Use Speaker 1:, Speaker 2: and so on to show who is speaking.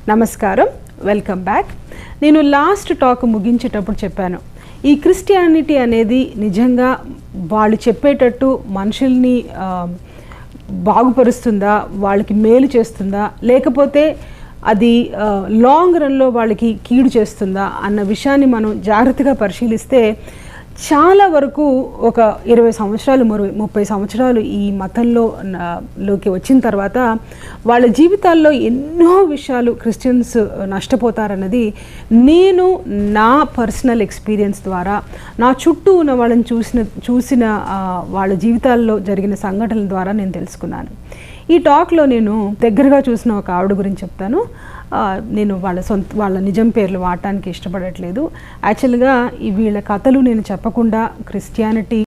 Speaker 1: నమస్కారం, welcome back. నేను last talk ముగించేటప్పుడు చెప్పాను, ఈ క్రిస్టియానిటీ అనేది నిజంగా వాళ్ళు చెప్పేటట్టు మనుషుల్ని బాగుపరుస్తుందా, వాళ్ళకి మేలు చేస్తుందా, లేకపోతే అది లాంగ్ రన్లో వాళ్ళకి కీడు చేస్తుందా అన్న విషయాన్ని మనం జాగ్రత్తగా పరిశీలిస్తే చాలా వరకు ఒక 20 సంవత్సరాలు 30 సంవత్సరాలు ఈ మతంలోకి వచ్చిన తర్వాత వాళ్ళ జీవితాల్లో ఎన్నో విషయాలు క్రిస్టియన్స్ నష్టపోతారన్నది నేను నా పర్సనల్ ఎక్స్పీరియన్స్ ద్వారా, నా చుట్టూ ఉన్న వాళ్ళని చూసిన వాళ్ళ జీవితాల్లో జరిగిన సంఘటనల ద్వారా నేను తెలుసుకున్నాను. ఈ టాక్లో నేను దగ్గరగా చూసిన ఒక ఆవిడ గురించి చెప్తాను. నేను వాళ్ళ నిజం పేర్లు వాడటానికి ఇష్టపడట్లేదు. యాక్చువల్గా వీళ్ళ కథలు నేను చెప్పకుండా క్రిస్టియానిటీ